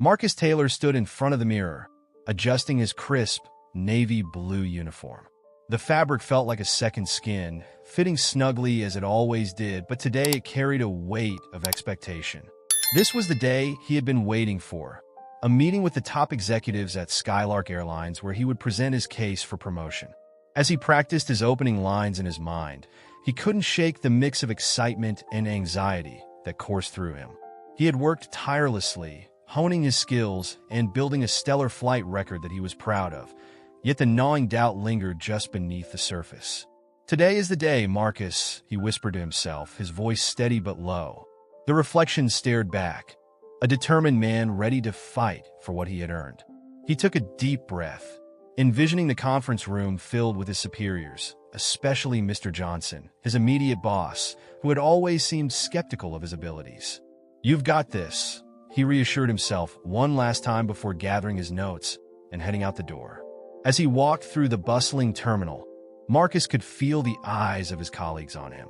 Marcus Taylor stood in front of the mirror, adjusting his crisp, navy blue uniform. The fabric felt like a second skin, fitting snugly as it always did, but today it carried a weight of expectation. This was the day he had been waiting for, a meeting with the top executives at Skylark Airlines where he would present his case for promotion. As he practiced his opening lines in his mind, he couldn't shake the mix of excitement and anxiety that coursed through him. He had worked tirelessly, honing his skills and building a stellar flight record that he was proud of, yet the gnawing doubt lingered just beneath the surface. "Today is the day, Marcus," he whispered to himself, his voice steady but low. The reflection stared back, a determined man ready to fight for what he had earned. He took a deep breath, envisioning the conference room filled with his superiors, especially Mr. Johnson, his immediate boss, who had always seemed skeptical of his abilities. "You've got this," he reassured himself one last time before gathering his notes and heading out the door. As he walked through the bustling terminal, Marcus could feel the eyes of his colleagues on him.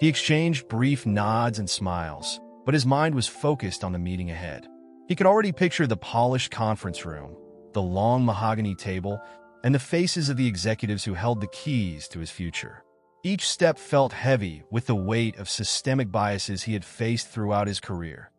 He exchanged brief nods and smiles, but his mind was focused on the meeting ahead. He could already picture the polished conference room, the long mahogany table, and the faces of the executives who held the keys to his future. Each step felt heavy with the weight of systemic biases he had faced throughout his career.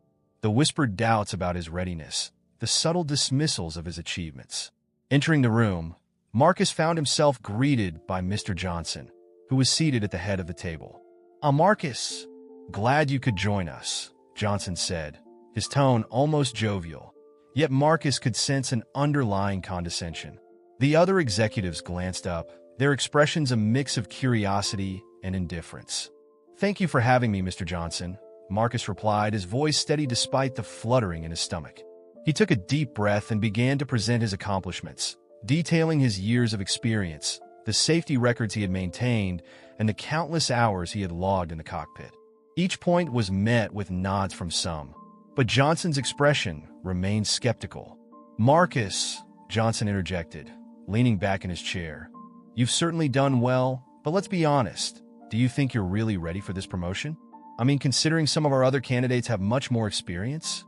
The whispered doubts about his readiness, the subtle dismissals of his achievements. Entering the room, Marcus found himself greeted by Mr. Johnson, who was seated at the head of the table. Marcus, glad you could join us," Johnson said, his tone almost jovial, yet Marcus could sense an underlying condescension. The other executives glanced up, their expressions a mix of curiosity and indifference. "Thank you for having me, Mr. Johnson," Marcus replied, his voice steady despite the fluttering in his stomach. He took a deep breath and began to present his accomplishments, detailing his years of experience, the safety records he had maintained, and the countless hours he had logged in the cockpit. Each point was met with nods from some, but Johnson's expression remained skeptical. "Marcus," Johnson interjected, leaning back in his chair, "you've certainly done well, but let's be honest. Do you think you're really ready for this promotion? I mean, considering some of our other candidates have much more experience?"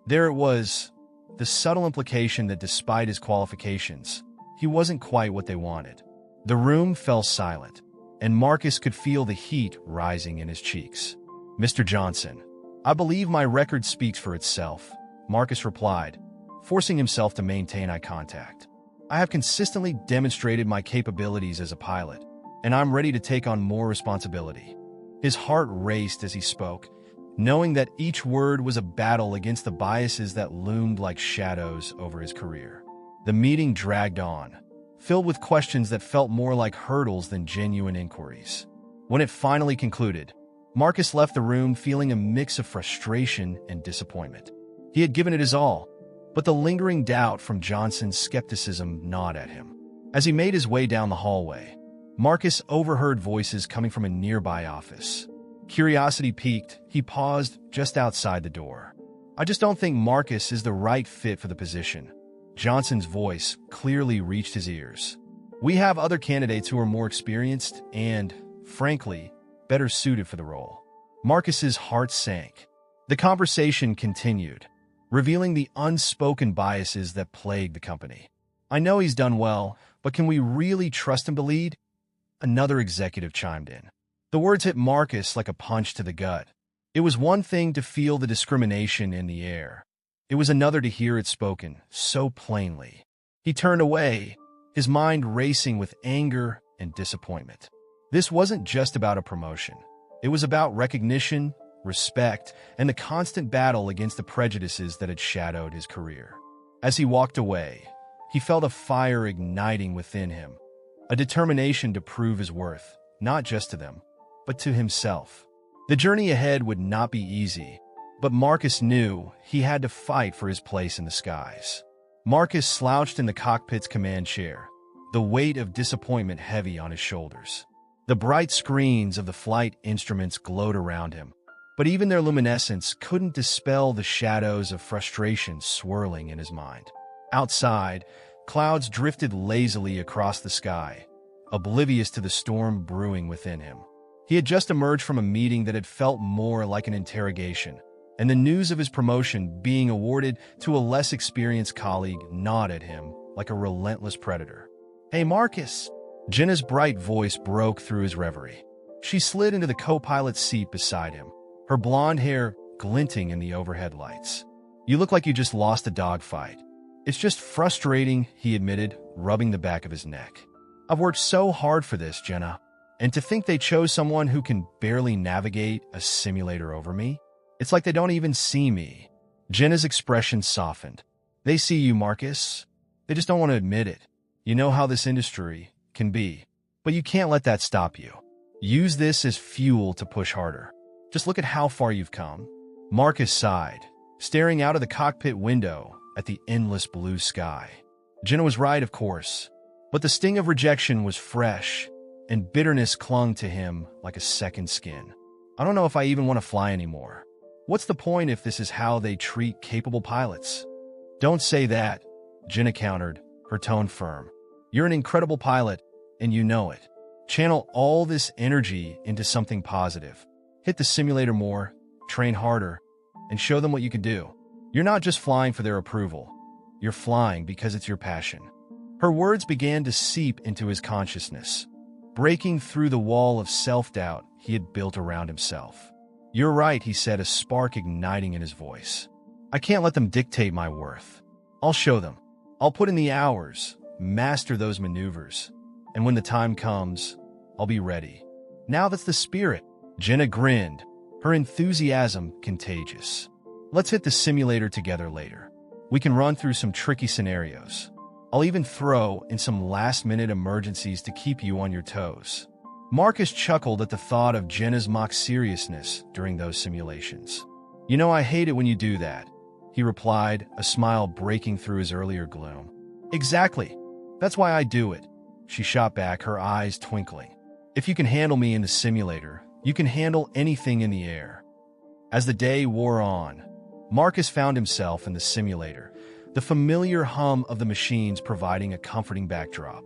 There it was, the subtle implication that despite his qualifications, he wasn't quite what they wanted. The room fell silent, and Marcus could feel the heat rising in his cheeks. "Mr. Johnson, I believe my record speaks for itself," Marcus replied, forcing himself to maintain eye contact. "I have consistently demonstrated my capabilities as a pilot, and I'm ready to take on more responsibility." His heart raced as he spoke, knowing that each word was a battle against the biases that loomed like shadows over his career. The meeting dragged on, filled with questions that felt more like hurdles than genuine inquiries. When it finally concluded, Marcus left the room feeling a mix of frustration and disappointment. He had given it his all, but the lingering doubt from Johnson's skepticism gnawed at him. As he made his way down the hallway, Marcus overheard voices coming from a nearby office. Curiosity piqued, he paused just outside the door. "I just don't think Marcus is the right fit for the position." Johnson's voice clearly reached his ears. "We have other candidates who are more experienced and, frankly, better suited for the role." Marcus's heart sank. The conversation continued, revealing the unspoken biases that plagued the company. "I know he's done well, but can we really trust him to lead?" Another executive chimed in. The words hit Marcus like a punch to the gut. It was one thing to feel the discrimination in the air. It was another to hear it spoken so plainly. He turned away, his mind racing with anger and disappointment. This wasn't just about a promotion. It was about recognition, respect, and the constant battle against the prejudices that had shadowed his career. As he walked away, he felt a fire igniting within him, a determination to prove his worth, not just to them, but to himself. The journey ahead would not be easy, but Marcus knew he had to fight for his place in the skies. Marcus slouched in the cockpit's command chair, the weight of disappointment heavy on his shoulders. The bright screens of the flight instruments glowed around him, but even their luminescence couldn't dispel the shadows of frustration swirling in his mind. Outside, clouds drifted lazily across the sky, oblivious to the storm brewing within him. He had just emerged from a meeting that had felt more like an interrogation, and the news of his promotion being awarded to a less experienced colleague gnawed at him like a relentless predator. "Hey, Marcus!" Jenna's bright voice broke through his reverie. She slid into the co-pilot's seat beside him, her blonde hair glinting in the overhead lights. "You look like you just lost a dogfight." "It's just frustrating," he admitted, rubbing the back of his neck. "I've worked so hard for this, Jenna. And to think they chose someone who can barely navigate a simulator over me? It's like they don't even see me." Jenna's expression softened. "They see you, Marcus. They just don't want to admit it. You know how this industry can be. But you can't let that stop you. Use this as fuel to push harder. Just look at how far you've come." Marcus sighed, staring out of the cockpit window at the endless blue sky. Jenna was right, of course, but the sting of rejection was fresh, and bitterness clung to him like a second skin. "I don't know if I even want to fly anymore. What's the point if this is how they treat capable pilots?" "Don't say that," Jenna countered, her tone firm. "You're an incredible pilot, and you know it. Channel all this energy into something positive. Hit the simulator more, train harder, and show them what you can do. You're not just flying for their approval. You're flying because it's your passion." Her words began to seep into his consciousness, breaking through the wall of self-doubt he had built around himself. "You're right," he said, a spark igniting in his voice. "I can't let them dictate my worth. I'll show them. I'll put in the hours, master those maneuvers, and when the time comes, I'll be ready." "Now that's the spirit." Jenna grinned, her enthusiasm contagious. "Let's hit the simulator together later. We can run through some tricky scenarios. I'll even throw in some last-minute emergencies to keep you on your toes." Marcus chuckled at the thought of Jenna's mock seriousness during those simulations. "You know, I hate it when you do that," he replied, a smile breaking through his earlier gloom. "Exactly. That's why I do it," she shot back, her eyes twinkling. "If you can handle me in the simulator, you can handle anything in the air." As the day wore on, Marcus found himself in the simulator, the familiar hum of the machines providing a comforting backdrop.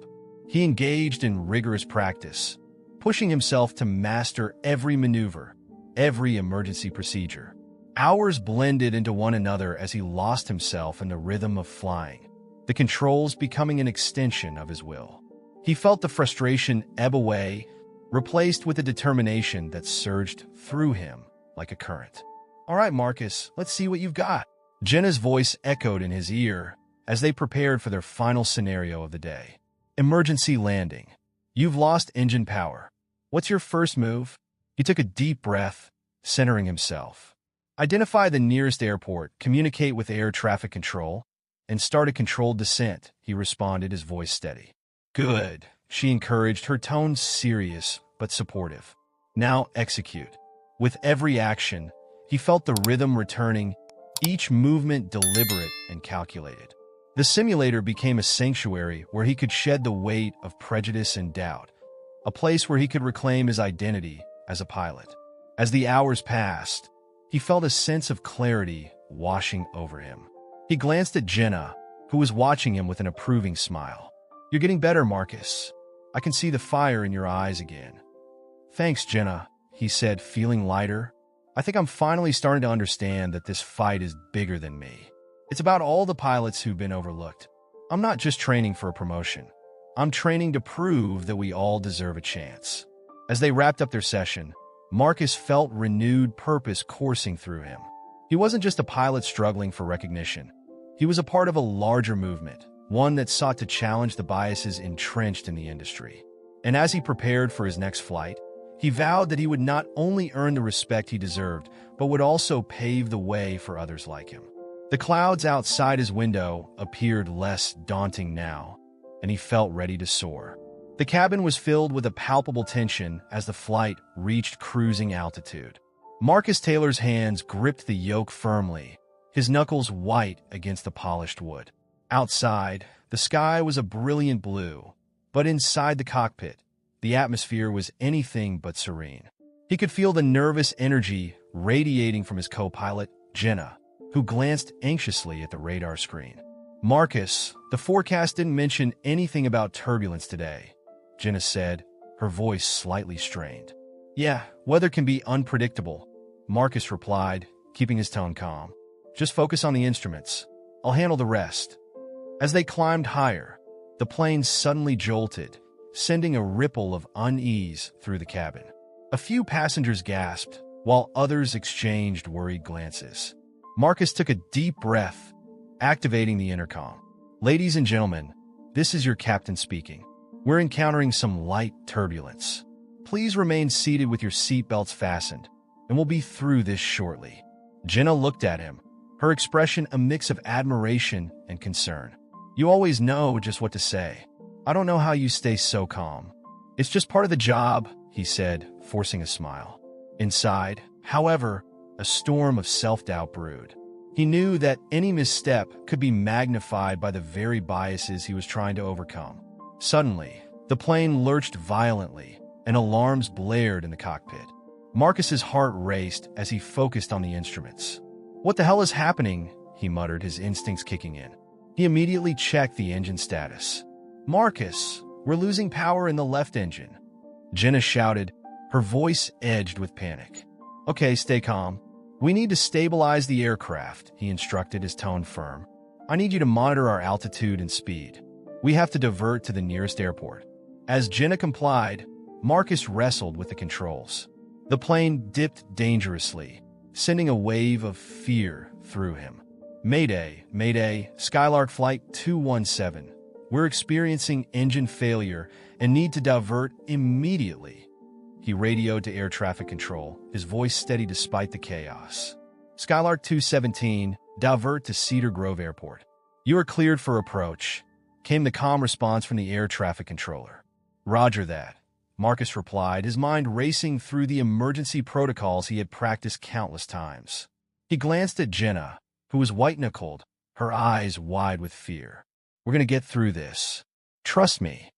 He engaged in rigorous practice, pushing himself to master every maneuver, every emergency procedure. Hours blended into one another as he lost himself in the rhythm of flying, the controls becoming an extension of his will. He felt the frustration ebb away, replaced with a determination that surged through him like a current. "All right, Marcus, let's see what you've got." Jenna's voice echoed in his ear as they prepared for their final scenario of the day. "Emergency landing. You've lost engine power. What's your first move?" He took a deep breath, centering himself. "Identify the nearest airport, communicate with air traffic control, and start a controlled descent," he responded, his voice steady. "Good," she encouraged, her tone serious but supportive. "Now execute." With every action, he felt the rhythm returning, each movement deliberate and calculated. The simulator became a sanctuary where he could shed the weight of prejudice and doubt, a place where he could reclaim his identity as a pilot. As the hours passed, he felt a sense of clarity washing over him. He glanced at Jenna, who was watching him with an approving smile. "You're getting better, Marcus. I can see the fire in your eyes again." "Thanks, Jenna," he said, feeling lighter. "I think I'm finally starting to understand that this fight is bigger than me. It's about all the pilots who've been overlooked. I'm not just training for a promotion. I'm training to prove that we all deserve a chance." As they wrapped up their session, Marcus felt renewed purpose coursing through him. He wasn't just a pilot struggling for recognition. He was a part of a larger movement, one that sought to challenge the biases entrenched in the industry. And as he prepared for his next flight, he vowed that he would not only earn the respect he deserved, but would also pave the way for others like him. The clouds outside his window appeared less daunting now, and he felt ready to soar. The cabin was filled with a palpable tension as the flight reached cruising altitude. Marcus Taylor's hands gripped the yoke firmly, his knuckles white against the polished wood. Outside, the sky was a brilliant blue, but inside the cockpit, the atmosphere was anything but serene. He could feel the nervous energy radiating from his co-pilot, Jenna, who glanced anxiously at the radar screen. "Marcus, the forecast didn't mention anything about turbulence today," Jenna said, her voice slightly strained. "Yeah, weather can be unpredictable," Marcus replied, keeping his tone calm. "Just focus on the instruments. I'll handle the rest." As they climbed higher, the plane suddenly jolted, sending a ripple of unease through the cabin. A few passengers gasped, while others exchanged worried glances. Marcus took a deep breath, activating the intercom. "Ladies and gentlemen, this is your captain speaking. We're encountering some light turbulence. Please remain seated with your seatbelts fastened, and we'll be through this shortly." Jenna looked at him, her expression a mix of admiration and concern. "You always know just what to say. I don't know how you stay so calm." "It's just part of the job," he said, forcing a smile. Inside, however, a storm of self-doubt brewed. He knew that any misstep could be magnified by the very biases he was trying to overcome. Suddenly, the plane lurched violently, and alarms blared in the cockpit. Marcus's heart raced as he focused on the instruments. "What the hell is happening?" he muttered, his instincts kicking in. He immediately checked the engine status. "Marcus, we're losing power in the left engine," Jenna shouted, her voice edged with panic. "Okay, stay calm. We need to stabilize the aircraft," he instructed, his tone firm. "I need you to monitor our altitude and speed. We have to divert to the nearest airport." As Jenna complied, Marcus wrestled with the controls. The plane dipped dangerously, sending a wave of fear through him. "Mayday, Mayday, Skylark Flight 217. We're experiencing engine failure and need to divert immediately." He radioed to air traffic control, his voice steady despite the chaos. "Skylark 217, divert to Cedar Grove Airport. You are cleared for approach," came the calm response from the air traffic controller. "Roger that," Marcus replied, his mind racing through the emergency protocols he had practiced countless times. He glanced at Jenna, who was white-knuckled, her eyes wide with fear. "We're going to get through this. Trust me."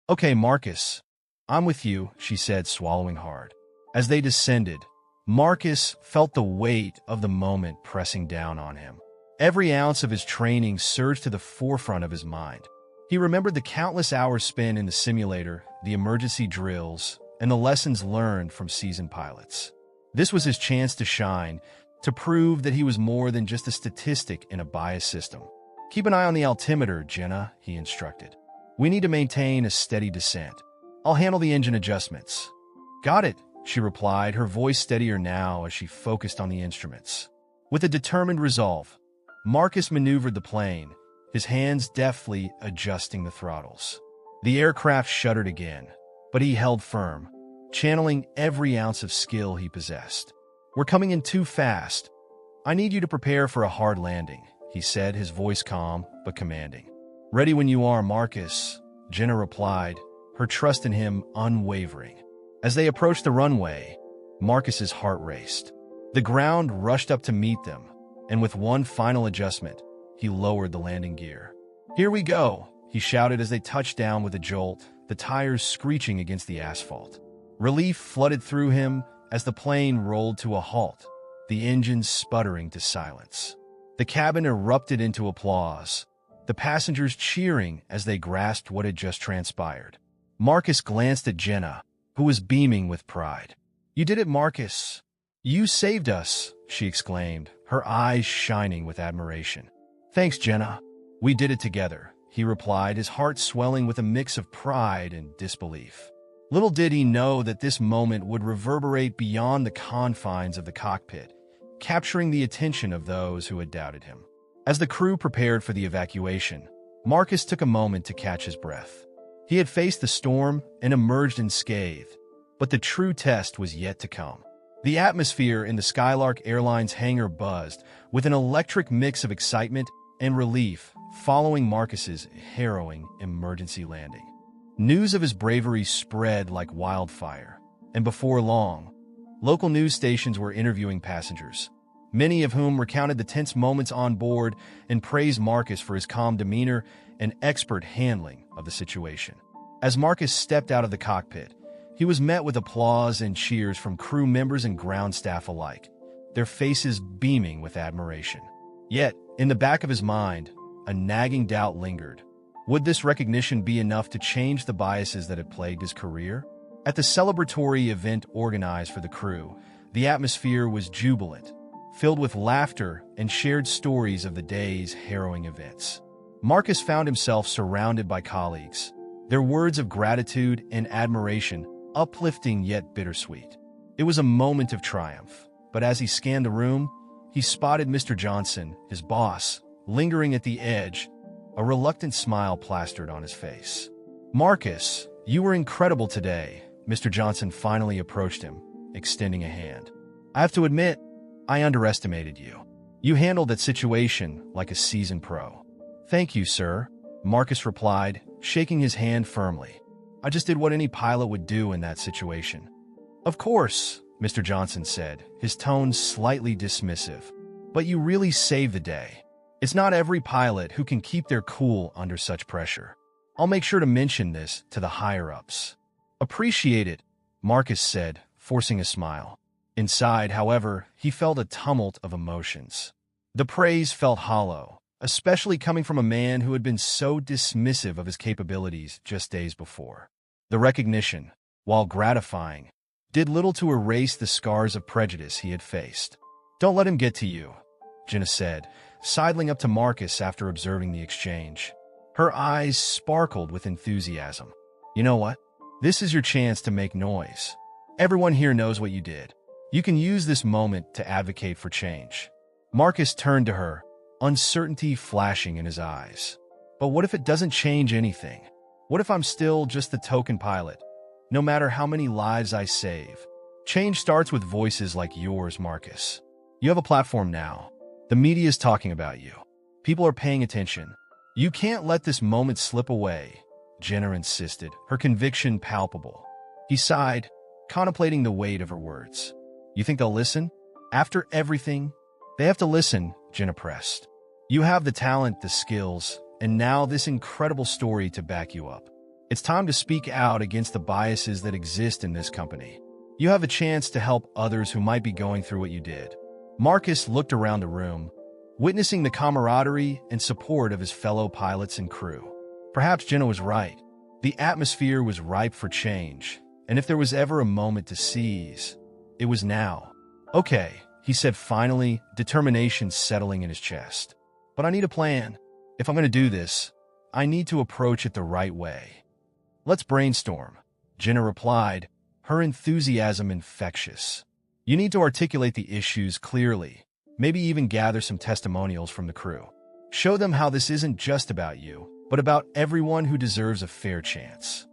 "Okay, Marcus, I'm with you," she said, swallowing hard. As they descended, Marcus felt the weight of the moment pressing down on him. Every ounce of his training surged to the forefront of his mind. He remembered the countless hours spent in the simulator, the emergency drills, and the lessons learned from seasoned pilots. This was his chance to shine, to prove that he was more than just a statistic in a biased system. "Keep an eye on the altimeter, Jenna," he instructed. "We need to maintain a steady descent. I'll handle the engine adjustments." "Got it," she replied, her voice steadier now as she focused on the instruments. With a determined resolve, Marcus maneuvered the plane, his hands deftly adjusting the throttles. The aircraft shuddered again, but he held firm, channeling every ounce of skill he possessed. "We're coming in too fast. I need you to prepare for a hard landing," he said, his voice calm but commanding. "Ready when you are, Marcus," Jenna replied, her trust in him unwavering. As they approached the runway, Marcus's heart raced. The ground rushed up to meet them, and with one final adjustment, he lowered the landing gear. "Here we go," he shouted as they touched down with a jolt, the tires screeching against the asphalt. Relief flooded through him as the plane rolled to a halt, the engine sputtering to silence. The cabin erupted into applause, the passengers cheering as they grasped what had just transpired. Marcus glanced at Jenna, who was beaming with pride. "You did it, Marcus. You saved us," she exclaimed, her eyes shining with admiration. "Thanks, Jenna. We did it together," he replied, his heart swelling with a mix of pride and disbelief. Little did he know that this moment would reverberate beyond the confines of the cockpit, capturing the attention of those who had doubted him. As the crew prepared for the evacuation, Marcus took a moment to catch his breath. He had faced the storm and emerged unscathed, but the true test was yet to come. The atmosphere in the Skylark Airlines hangar buzzed with an electric mix of excitement and relief following Marcus's harrowing emergency landing. News of his bravery spread like wildfire, and before long, local news stations were interviewing passengers, many of whom recounted the tense moments on board and praised Marcus for his calm demeanor and expert handling of the situation. As Marcus stepped out of the cockpit, he was met with applause and cheers from crew members and ground staff alike, their faces beaming with admiration. Yet, in the back of his mind, a nagging doubt lingered. Would this recognition be enough to change the biases that had plagued his career? At the celebratory event organized for the crew, the atmosphere was jubilant, filled with laughter and shared stories of the day's harrowing events. Marcus found himself surrounded by colleagues, their words of gratitude and admiration uplifting yet bittersweet. It was a moment of triumph, but as he scanned the room, he spotted Mr. Johnson, his boss, lingering at the edge, a reluctant smile plastered on his face. "Marcus, you were incredible today." Mr. Johnson finally approached him, extending a hand. "I have to admit, I underestimated you. You handled that situation like a seasoned pro." "Thank you, sir," Marcus replied, shaking his hand firmly. "I just did what any pilot would do in that situation." "Of course," Mr. Johnson said, his tone slightly dismissive. "But you really saved the day. It's not every pilot who can keep their cool under such pressure. I'll make sure to mention this to the higher-ups." "Appreciate it," Marcus said, forcing a smile. Inside, however, he felt a tumult of emotions. The praise felt hollow, especially coming from a man who had been so dismissive of his capabilities just days before. The recognition, while gratifying, did little to erase the scars of prejudice he had faced. "Don't let him get to you," Jenna said, sidling up to Marcus after observing the exchange. Her eyes sparkled with enthusiasm. "You know what? This is your chance to make noise. Everyone here knows what you did. You can use this moment to advocate for change." Marcus turned to her, uncertainty flashing in his eyes. "But what if it doesn't change anything? What if I'm still just the token pilot, no matter how many lives I save?" "Change starts with voices like yours, Marcus. You have a platform now. The media is talking about you. People are paying attention. You can't let this moment slip away," Jenna insisted, her conviction palpable. He sighed, contemplating the weight of her words. "You think they'll listen? After everything, they have to listen," Jenna pressed. "You have the talent, the skills, and now this incredible story to back you up. It's time to speak out against the biases that exist in this company. You have a chance to help others who might be going through what you did." Marcus looked around the room, witnessing the camaraderie and support of his fellow pilots and crew. Perhaps Jenna was right. The atmosphere was ripe for change, and if there was ever a moment to seize, it was now. "Okay," he said finally, determination settling in his chest. "But I need a plan. If I'm going to do this, I need to approach it the right way." "Let's brainstorm," Jenna replied, her enthusiasm infectious. "You need to articulate the issues clearly, maybe even gather some testimonials from the crew. Show them how this isn't just about you, but about everyone who deserves a fair chance."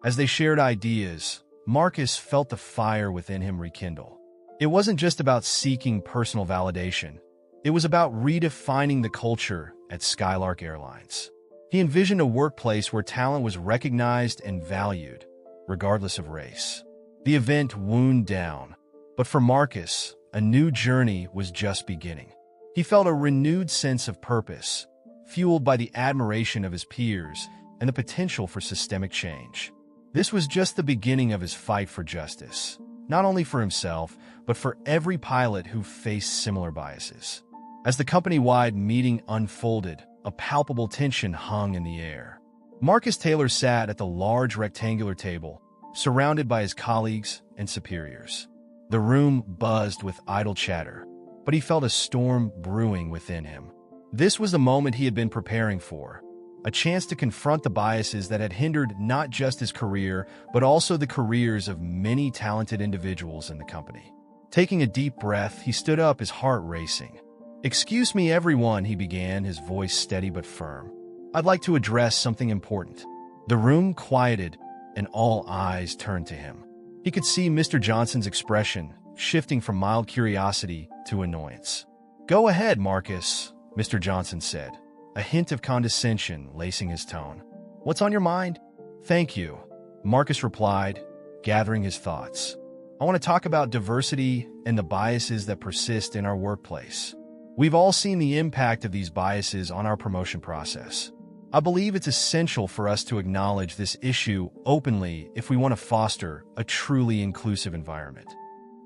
As they shared ideas, Marcus felt the fire within him rekindle. It wasn't just about seeking personal validation. It was about redefining the culture at Skylark Airlines. He envisioned a workplace where talent was recognized and valued, regardless of race. The event wound down, but for Marcus, a new journey was just beginning. He felt a renewed sense of purpose, fueled by the admiration of his peers and the potential for systemic change. This was just the beginning of his fight for justice, not only for himself, but for every pilot who faced similar biases. As the company-wide meeting unfolded, a palpable tension hung in the air. Marcus Taylor sat at the large rectangular table, surrounded by his colleagues and superiors. The room buzzed with idle chatter, but he felt a storm brewing within him. This was the moment he had been preparing for, a chance to confront the biases that had hindered not just his career, but also the careers of many talented individuals in the company. Taking a deep breath, he stood up, his heart racing. "Excuse me, everyone," he began, his voice steady but firm. "I'd like to address something important." The room quieted, and all eyes turned to him. He could see Mr. Johnson's expression, shifting from mild curiosity to annoyance. "Go ahead, Marcus," Mr. Johnson said, a hint of condescension lacing his tone. "What's on your mind?" "Thank you," Marcus replied, gathering his thoughts. "I want to talk about diversity and the biases that persist in our workplace. We've all seen the impact of these biases on our promotion process. I believe it's essential for us to acknowledge this issue openly if we want to foster a truly inclusive environment."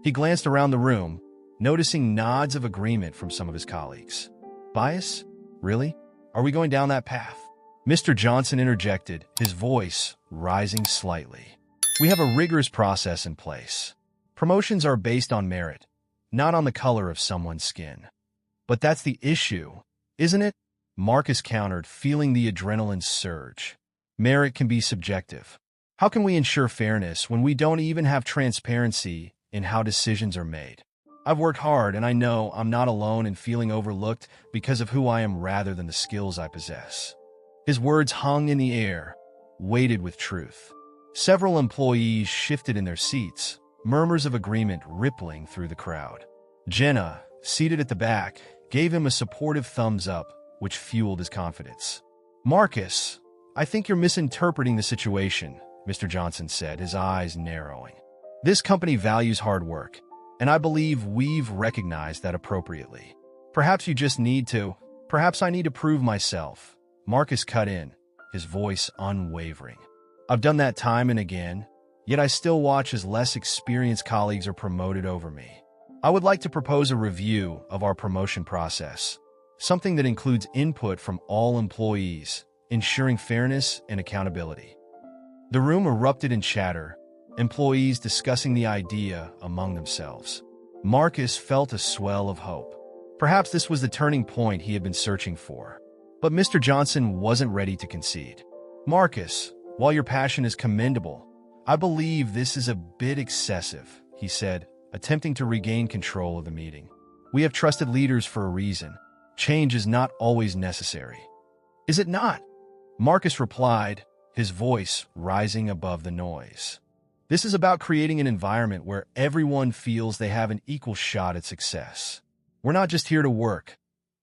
He glanced around the room, noticing nods of agreement from some of his colleagues. "Bias? Really? Are we going down that path?" Mr. Johnson interjected, his voice rising slightly. "We have a rigorous process in place. Promotions are based on merit, not on the color of someone's skin. But that's the issue, isn't it? Marcus countered, feeling the adrenaline surge. Merit can be subjective. How can we ensure fairness when we don't even have transparency in how decisions are made? I've worked hard, and I know I'm not alone in feeling overlooked because of who I am rather than the skills I possess. His words hung in the air, weighted with truth. Several employees shifted in their seats, murmurs of agreement rippling through the crowd. Jenna, seated at the back, gave him a supportive thumbs up, which fueled his confidence. "Marcus, I think you're misinterpreting the situation," Mr. Johnson said, his eyes narrowing. "This company values hard work, and I believe we've recognized that appropriately. Perhaps I need to prove myself." Marcus cut in, his voice unwavering. "I've done that time and again, yet I still watch as less experienced colleagues are promoted over me. I would like to propose a review of our promotion process, something that includes input from all employees, ensuring fairness and accountability." The room erupted in chatter, employees discussing the idea among themselves. Marcus felt a swell of hope. Perhaps this was the turning point he had been searching for. But Mr. Johnson wasn't ready to concede. "Marcus, while your passion is commendable, I believe this is a bit excessive," he said, attempting to regain control of the meeting. "We have trusted leaders for a reason. Change is not always necessary." "Is it not?" Marcus replied, his voice rising above the noise. "This is about creating an environment where everyone feels they have an equal shot at success. We're not just here to work.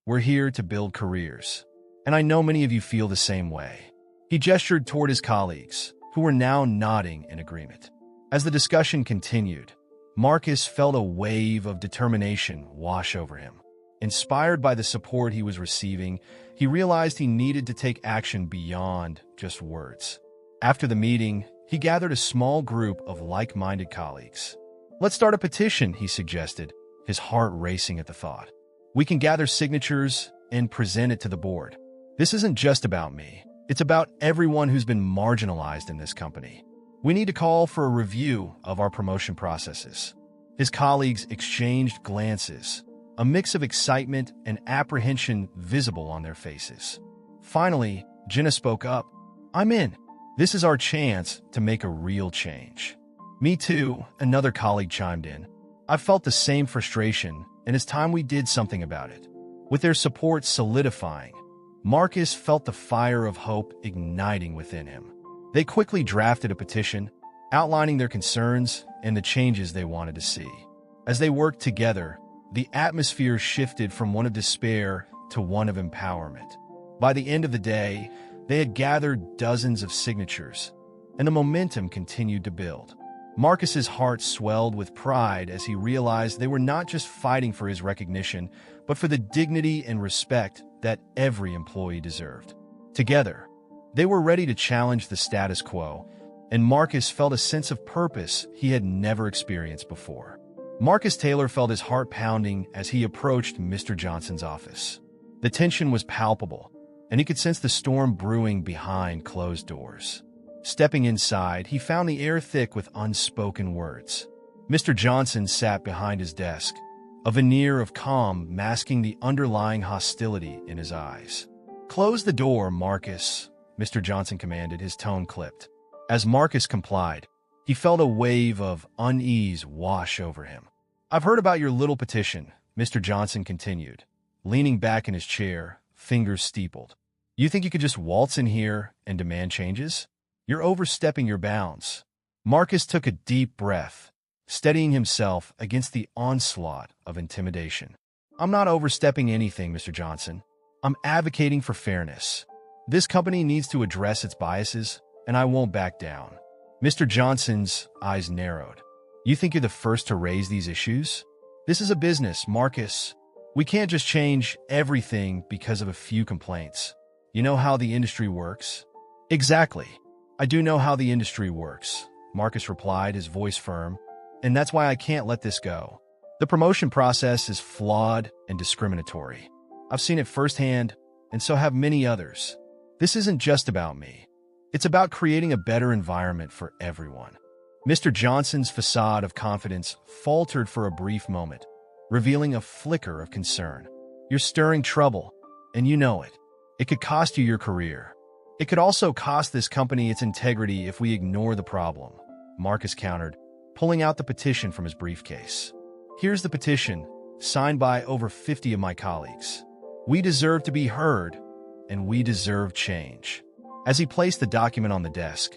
We're here to build careers. And I know many of you feel the same way." He gestured toward his colleagues, who were now nodding in agreement. As the discussion continued, Marcus felt a wave of determination wash over him. Inspired by the support he was receiving, he realized he needed to take action beyond just words. After the meeting, he gathered a small group of like-minded colleagues. "Let's start a petition," he suggested, his heart racing at the thought. "We can gather signatures and present it to the board. This isn't just about me. It's about everyone who's been marginalized in this company. We need to call for a review of our promotion processes." His colleagues exchanged glances, a mix of excitement and apprehension visible on their faces. Finally, Jenna spoke up. "I'm in. This is our chance to make a real change." "Me too," another colleague chimed in. "I've felt the same frustration, and it's time we did something about it." With their support solidifying, Marcus felt the fire of hope igniting within him. They quickly drafted a petition, outlining their concerns and the changes they wanted to see. As they worked together, the atmosphere shifted from one of despair to one of empowerment. By the end of the day, they had gathered dozens of signatures, and the momentum continued to build. Marcus's heart swelled with pride as he realized they were not just fighting for his recognition, but for the dignity and respect that every employee deserved. Together, they were ready to challenge the status quo, and Marcus felt a sense of purpose he had never experienced before. Marcus Taylor felt his heart pounding as he approached Mr. Johnson's office. The tension was palpable, and he could sense the storm brewing behind closed doors. Stepping inside, he found the air thick with unspoken words. Mr. Johnson sat behind his desk, a veneer of calm masking the underlying hostility in his eyes. "Close the door, Marcus," Mr. Johnson commanded, his tone clipped. As Marcus complied, he felt a wave of unease wash over him. "I've heard about your little petition," Mr. Johnson continued, leaning back in his chair, fingers steepled. "You think you could just waltz in here and demand changes? You're overstepping your bounds." Marcus took a deep breath, steadying himself against the onslaught of intimidation. "I'm not overstepping anything, Mr. Johnson. I'm advocating for fairness. This company needs to address its biases, and I won't back down." Mr. Johnson's eyes narrowed. "You think you're the first to raise these issues? This is a business, Marcus. We can't just change everything because of a few complaints. You know how the industry works?" "Exactly. I do know how the industry works," Marcus replied, his voice firm, "and that's why I can't let this go. The promotion process is flawed and discriminatory. I've seen it firsthand, and so have many others. This isn't just about me. It's about creating a better environment for everyone." Mr. Johnson's facade of confidence faltered for a brief moment, revealing a flicker of concern. "You're stirring trouble, and you know it. It could cost you your career. It could also cost this company its integrity if we ignore the problem," Marcus countered, pulling out the petition from his briefcase. "Here's the petition, signed by over 50 of my colleagues. We deserve to be heard, and we deserve change." As he placed the document on the desk,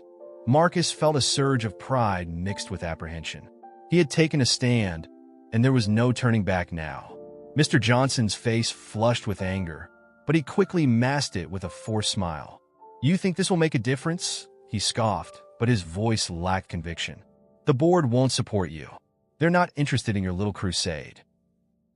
Marcus felt a surge of pride mixed with apprehension. He had taken a stand, and there was no turning back now. Mr. Johnson's face flushed with anger, but he quickly masked it with a forced smile. "You think this will make a difference?" he scoffed, but his voice lacked conviction. "The board won't support you. They're not interested in your little crusade."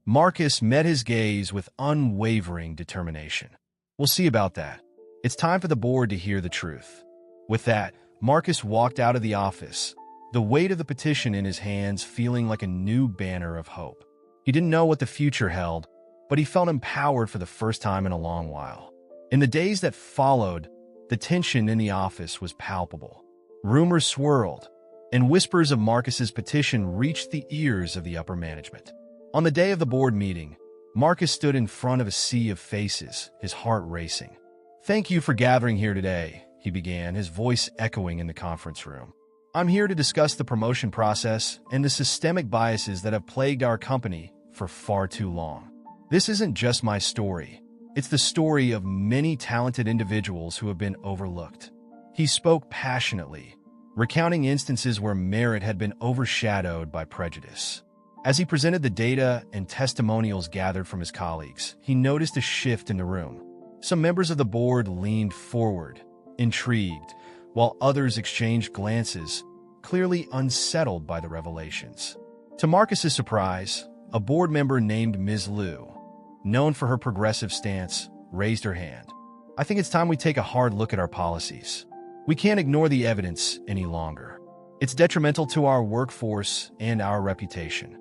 Marcus met his gaze with unwavering determination. "We'll see about that. It's time for the board to hear the truth." With that, Marcus walked out of the office, the weight of the petition in his hands feeling like a new banner of hope. He didn't know what the future held, but he felt empowered for the first time in a long while. In the days that followed, the tension in the office was palpable. Rumors swirled, and whispers of Marcus's petition reached the ears of the upper management. On the day of the board meeting, Marcus stood in front of a sea of faces, his heart racing. "Thank you for gathering here today," he began, his voice echoing in the conference room. "I'm here to discuss the promotion process and the systemic biases that have plagued our company for far too long. This isn't just my story. It's the story of many talented individuals who have been overlooked." He spoke passionately, recounting instances where merit had been overshadowed by prejudice. As he presented the data and testimonials gathered from his colleagues, he noticed a shift in the room. Some members of the board leaned forward, intrigued, while others exchanged glances, clearly unsettled by the revelations. To Marcus's surprise, a board member named Ms. Liu, known for her progressive stance, raised her hand. "I think it's time we take a hard look at our policies. We can't ignore the evidence any longer. It's detrimental to our workforce and our reputation."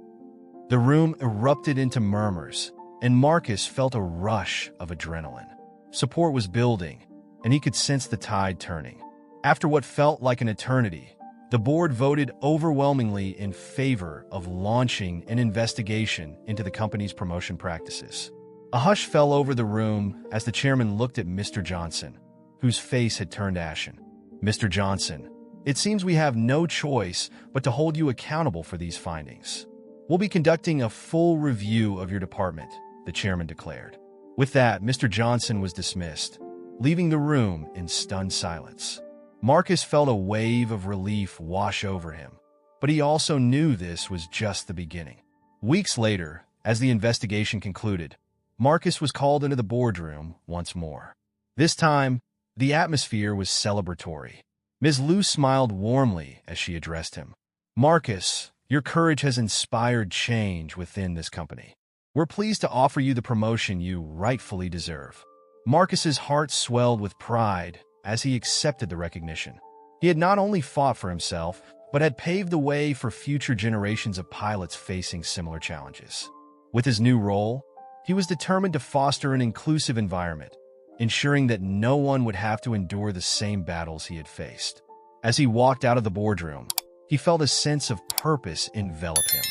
The room erupted into murmurs, and Marcus felt a rush of adrenaline. Support was building, and he could sense the tide turning. After what felt like an eternity, the board voted overwhelmingly in favor of launching an investigation into the company's promotion practices. A hush fell over the room as the chairman looked at Mr. Johnson, whose face had turned ashen. "Mr. Johnson, it seems we have no choice but to hold you accountable for these findings. We'll be conducting a full review of your department," the chairman declared. With that, Mr. Johnson was dismissed, leaving the room in stunned silence. Marcus felt a wave of relief wash over him, but he also knew this was just the beginning. Weeks later, as the investigation concluded, Marcus was called into the boardroom once more. This time, the atmosphere was celebratory. Ms. Liu smiled warmly as she addressed him. "Marcus, your courage has inspired change within this company. We're pleased to offer you the promotion you rightfully deserve." Marcus's heart swelled with pride as he accepted the recognition. He had not only fought for himself, but had paved the way for future generations of pilots facing similar challenges. With his new role, he was determined to foster an inclusive environment, ensuring that no one would have to endure the same battles he had faced. As he walked out of the boardroom, he felt a sense of purpose envelop him.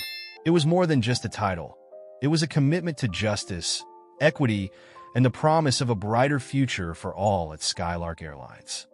It was more than just a title. It was a commitment to justice, equity, and the promise of a brighter future for all at Skylark Airlines.